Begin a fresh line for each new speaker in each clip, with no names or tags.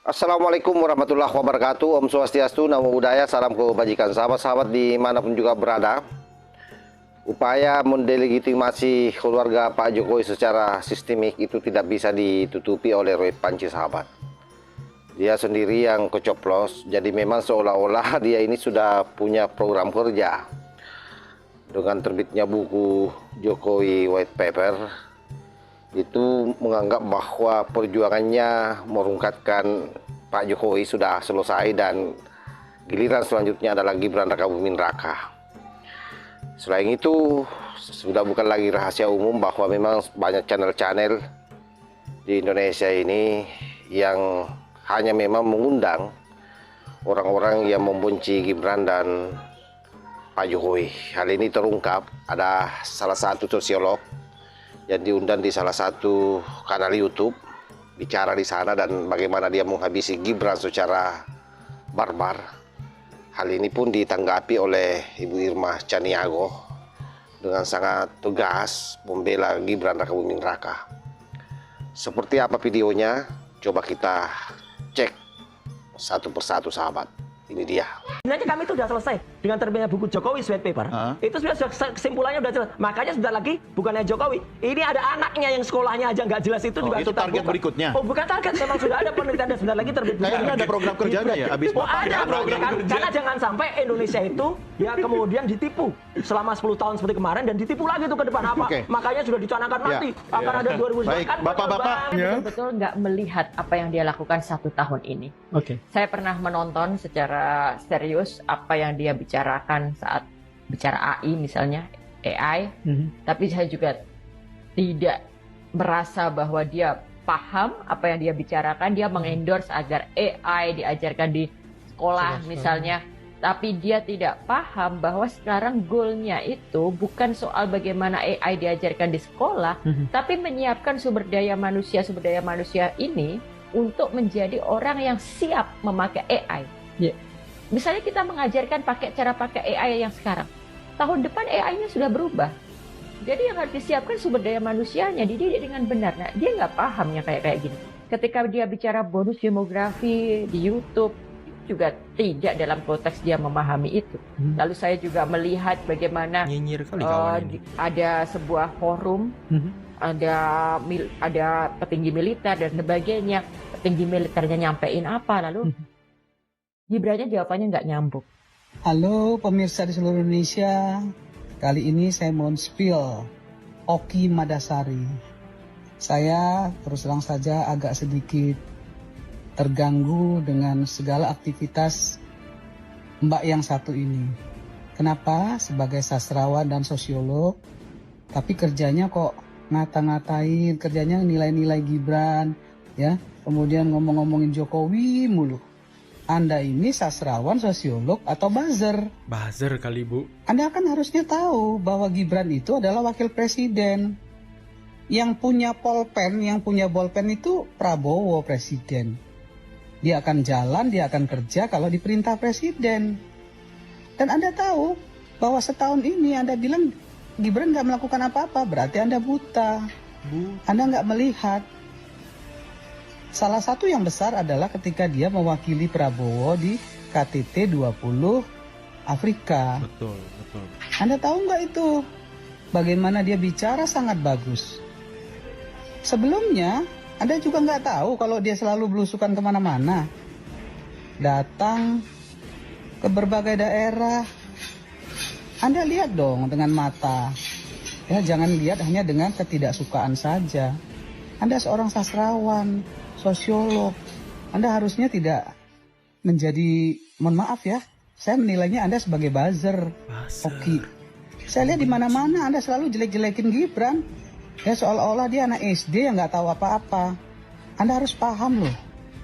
Assalamualaikum warahmatullahi wabarakatuh. Om Swastiastu, Namo Buddhaya, salam kebajikan. Sahabat-sahabat dimanapun juga berada, upaya mendelegitimasi keluarga Pak Jokowi secara sistemik itu tidak bisa ditutupi oleh Rohit Panci, sahabat. Dia sendiri yang kecoplos, jadi memang seolah-olah dia ini sudah punya program kerja. Dengan terbitnya buku Jokowi White Paper, itu menganggap bahwa perjuangannya merungkatkan Pak Jokowi sudah selesai dan giliran selanjutnya adalah Gibran Rakabuming Raka. Selain itu, sudah bukan lagi rahasia umum bahwa memang banyak channel-channel di Indonesia ini yang hanya memang mengundang orang-orang yang membenci Gibran dan Pak Jokowi. Hal ini terungkap, ada salah satu sosiolog yang diundang di salah satu kanal YouTube, bicara di sana dan bagaimana dia menghabisi Gibran secara barbar. Hal ini pun ditanggapi oleh Ibu Irma Chaniago dengan sangat tegas membela Gibran Rakabuming Raka. Seperti apa videonya? Coba kita cek satu persatu, sahabat. Ini dia.
Sebenarnya kami itu sudah selesai dengan terbitnya buku Jokowi White Paper. Itu sudah kesimpulannya sudah jelas. Makanya sudah lagi bukannya Jokowi. Ini ada anaknya yang sekolahnya aja nggak jelas itu juga
itu target berikutnya.
Oh, bukan target, memang sudah ada penelitian dan sebentar lagi terbit.
Kayaknya ada program kerjanya ya, habis
ada program kerja. Karena jangan sampai Indonesia itu ya kemudian ditipu selama 10 tahun seperti kemarin dan ditipu lagi tuh ke depan apa? Makanya sudah dicanangkan mati akan ada 2000.
Baik, Bapak-bapak
betul-betul nggak melihat apa yang dia lakukan 1 tahun ini. Saya pernah menonton secara serius apa yang dia bicarakan saat bicara AI misalnya, AI, tapi saya juga tidak merasa bahwa dia paham apa yang dia bicarakan. Dia mengendorse agar AI diajarkan di sekolah misalnya, tapi dia tidak paham bahwa sekarang goalnya itu bukan soal bagaimana AI diajarkan di sekolah, tapi menyiapkan sumber daya manusia ini untuk menjadi orang yang siap memakai AI. Misalnya kita mengajarkan cara pakai AI yang sekarang, tahun depan AI-nya sudah berubah. Jadi yang harus disiapkan sumber daya manusianya, dididik dengan benar. Nah, dia nggak pahamnya kayak gini. Ketika dia bicara bonus demografi di YouTube, juga tidak dalam konteks dia memahami itu. Lalu saya juga melihat bagaimana ada sebuah forum, ada petinggi militer dan sebagainya. Petinggi militernya nyampein apa, lalu Gibrannya jawabannya nggak nyambung.
Halo pemirsa di seluruh Indonesia, kali ini saya mau spill Oki Madasari. Saya terus terang saja agak sedikit terganggu dengan segala aktivitas Mbak yang satu ini. Kenapa? Sebagai sastrawan dan sosiolog, tapi kerjanya kok ngata-ngatain, kerjanya nilai-nilai Gibran, ya, kemudian ngomong-ngomongin Jokowi mulu. Anda ini sastrawan, sosiolog, atau buzzer?
Buzzer kali, Bu.
Anda kan harusnya tahu bahwa Gibran itu adalah wakil presiden. Yang punya polpen, yang punya bolpen itu Prabowo presiden. Dia akan jalan, dia akan kerja kalau diperintah presiden. Dan Anda tahu bahwa setahun ini Anda bilang Gibran nggak melakukan apa-apa, berarti Anda buta. Anda nggak melihat. Salah satu yang besar adalah ketika dia mewakili Prabowo di KTT 20 Afrika.
Betul.
Anda tahu nggak itu? Bagaimana dia bicara sangat bagus. Sebelumnya, Anda juga nggak tahu kalau dia selalu belusukan kemana-mana. Datang ke berbagai daerah. Anda lihat dong dengan mata. Ya, jangan lihat hanya dengan ketidaksukaan saja. Anda seorang sastrawan, sosiolog. Anda harusnya tidak menjadi, mohon maaf ya, saya menilainya Anda sebagai buzzer. Oke. Saya lihat di mana-mana Anda selalu jelek-jelekin Gibran. Ya seolah-olah dia anak SD yang nggak tahu apa-apa. Anda harus paham loh.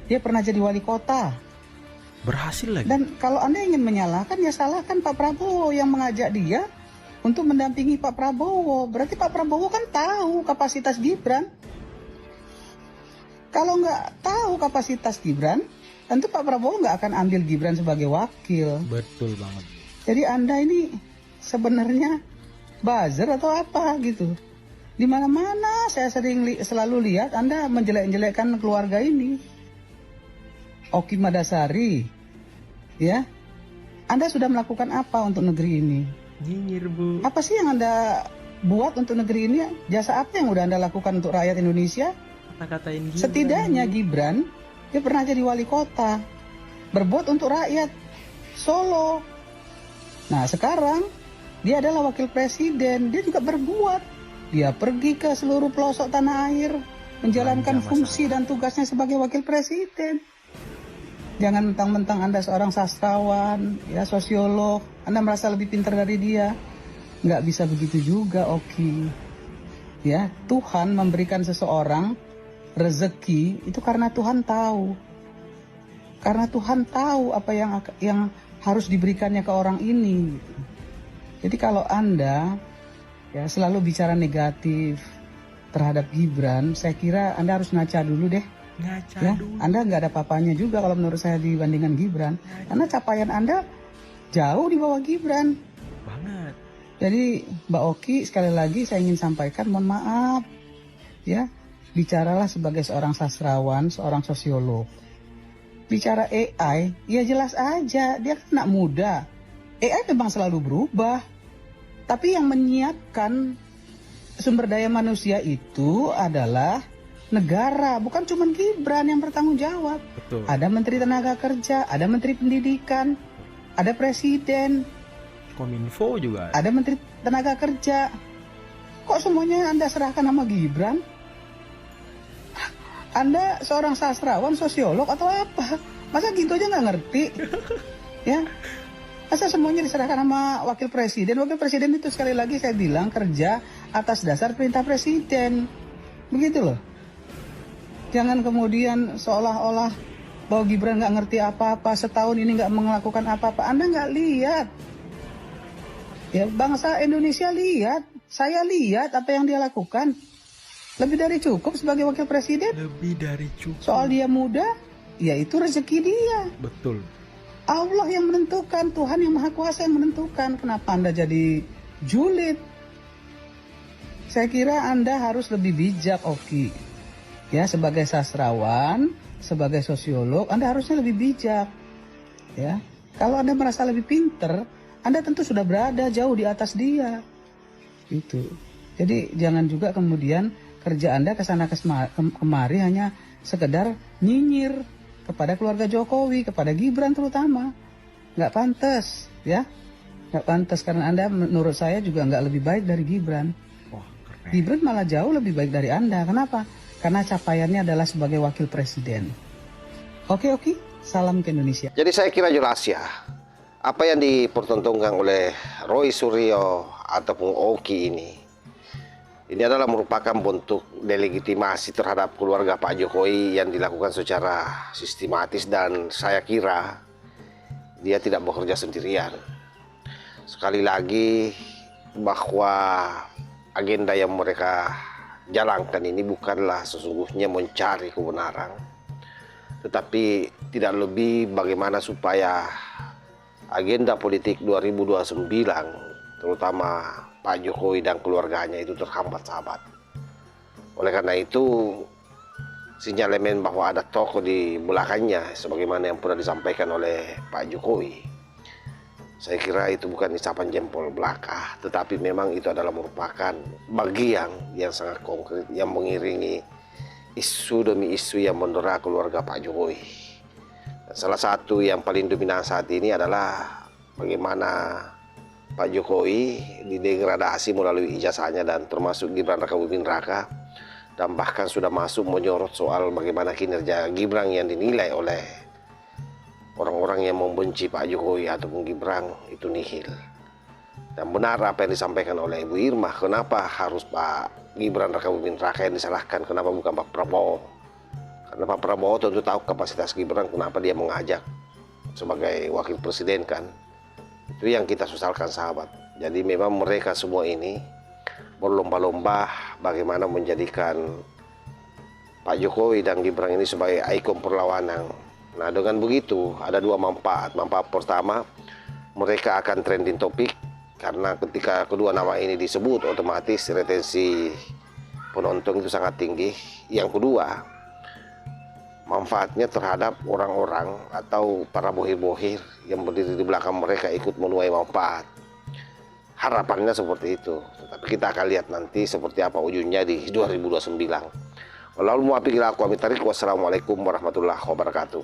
Dia pernah jadi wali kota.
Berhasil lagi.
Dan kalau Anda ingin menyalahkan, ya salahkan Pak Prabowo yang mengajak dia untuk mendampingi Pak Prabowo. Berarti Pak Prabowo kan tahu kapasitas Gibran. Kalau nggak tahu kapasitas Gibran, tentu Pak Prabowo nggak akan ambil Gibran sebagai wakil.
Betul banget.
Jadi Anda ini sebenarnya buzzer atau apa gitu. Di mana-mana saya selalu lihat Anda menjelek-jelekkan keluarga ini. Oki Madasari, ya, Anda sudah melakukan apa untuk negeri ini?
Nyinyir, Bu.
Apa sih yang Anda buat untuk negeri ini? Jasa apa yang udah Anda lakukan untuk rakyat Indonesia?
Kata-katain Gibran.
Setidaknya Gibran, dia pernah jadi wali kota, berbuat untuk rakyat Solo. Nah sekarang dia adalah wakil presiden, dia juga berbuat. Dia pergi ke seluruh pelosok tanah air, menjalankan fungsi dan tugasnya sebagai wakil presiden. Jangan mentang-mentang Anda seorang sastrawan, ya sosiolog, Anda merasa lebih pintar dari dia. Nggak bisa begitu juga, Oki. Ya, Tuhan memberikan seseorang rezeki itu karena Tuhan tahu. Karena Tuhan tahu apa yang harus diberikannya ke orang ini. Jadi kalau Anda ya selalu bicara negatif terhadap Gibran, saya kira Anda harus ngaca dulu deh. Ya, Anda nggak ada papanya juga kalau menurut saya dibandingkan Gibran. Karena capaian Anda jauh di bawah Gibran.
Banget.
Jadi Mbak Oki, sekali lagi saya ingin sampaikan, mohon maaf. Ya, bicaralah sebagai seorang sastrawan, seorang sosiolog. Bicara AI, ya jelas aja, dia kan anak muda. AI memang selalu berubah. Tapi yang menyiapkan sumber daya manusia itu adalah negara, bukan cuma Gibran yang bertanggung jawab.
Betul.
Ada Menteri Tenaga Kerja, ada Menteri Pendidikan, ada Presiden,
Kominfo juga.
ada Menteri Tenaga Kerja. Kok semuanya Anda serahkan sama Gibran? Anda seorang sastrawan, sosiolog atau apa? Masa gitu aja nggak ngerti? Ya, masa semuanya diserahkan sama Wakil Presiden? Wakil Presiden itu sekali lagi saya bilang kerja atas dasar perintah Presiden. Begitu loh. Jangan kemudian seolah-olah bahwa Gibran nggak ngerti apa-apa, setahun ini nggak melakukan apa-apa. Anda nggak lihat. Ya, bangsa Indonesia lihat, saya lihat apa yang dia lakukan. Lebih dari cukup sebagai wakil presiden.
Lebih dari cukup.
Soal dia muda, ya itu rezeki dia.
Betul.
Allah yang menentukan, Tuhan yang Maha Kuasa yang menentukan. Kenapa Anda jadi julid? Saya kira Anda harus lebih bijak, Oki. Ya, sebagai sastrawan, sebagai sosiolog, Anda harusnya lebih bijak. Ya, kalau Anda merasa lebih pinter, Anda tentu sudah berada jauh di atas dia. Itu. Jadi jangan juga kemudian kerja Anda kesana kemari hanya sekedar nyinyir kepada keluarga Jokowi, kepada Gibran terutama. Nggak pantas, ya. Nggak pantas karena Anda menurut saya juga nggak lebih baik dari Gibran.
Wah, keren.
Gibran malah jauh lebih baik dari Anda. Kenapa? Karena capaiannya adalah sebagai wakil presiden. Oke, salam ke Indonesia.
Jadi saya kira jelas ya, apa yang dipertontonkan oleh Roy Suryo ataupun Oki ini adalah merupakan bentuk delegitimasi terhadap keluarga Pak Jokowi yang dilakukan secara sistematis, dan saya kira dia tidak bekerja sendirian. Sekali lagi bahwa agenda yang mereka jalankan ini bukanlah sesungguhnya mencari kebenaran, tetapi tidak lebih bagaimana supaya agenda politik 2029 terutama Pak Jokowi dan keluarganya itu terhambat, sahabat. Oleh karena itu sinyalemen bahwa ada tokoh di belakangnya sebagaimana yang pernah disampaikan oleh Pak Jokowi, saya kira itu bukan isapan jempol belaka, tetapi memang itu adalah merupakan bagian yang sangat konkret yang mengiringi isu demi isu yang mendera keluarga Pak Jokowi. Dan salah satu yang paling dominan saat ini adalah bagaimana Pak Jokowi didegradasi melalui ijazahnya dan termasuk Gibran Rakabuming Raka, dan bahkan sudah masuk menyorot soal bagaimana kinerja Gibran yang dinilai oleh orang-orang yang membenci Pak Jokowi ataupun Gibran itu nihil. Dan benar apa yang disampaikan oleh Ibu Irma, kenapa harus Pak Gibran Rakabuming Raka yang disalahkan, kenapa bukan Pak Prabowo? Karena Pak Prabowo tentu tahu kapasitas Gibran, kenapa dia mengajak sebagai wakil presiden kan. Itu yang kita sesalkan, sahabat. Jadi memang mereka semua ini berlomba-lomba bagaimana menjadikan Pak Jokowi dan Gibran ini sebagai ikon perlawanan. Nah, dengan begitu ada dua manfaat. Manfaat pertama, mereka akan trending topik karena ketika kedua nama ini disebut otomatis retensi penonton itu sangat tinggi. Yang kedua, manfaatnya terhadap orang-orang atau para bohir-bohir yang berdiri di belakang mereka ikut menuai manfaat. Harapannya seperti itu. Tetapi kita akan lihat nanti seperti apa ujungnya di 2029. Wassalamualaikum warahmatullahi wabarakatuh.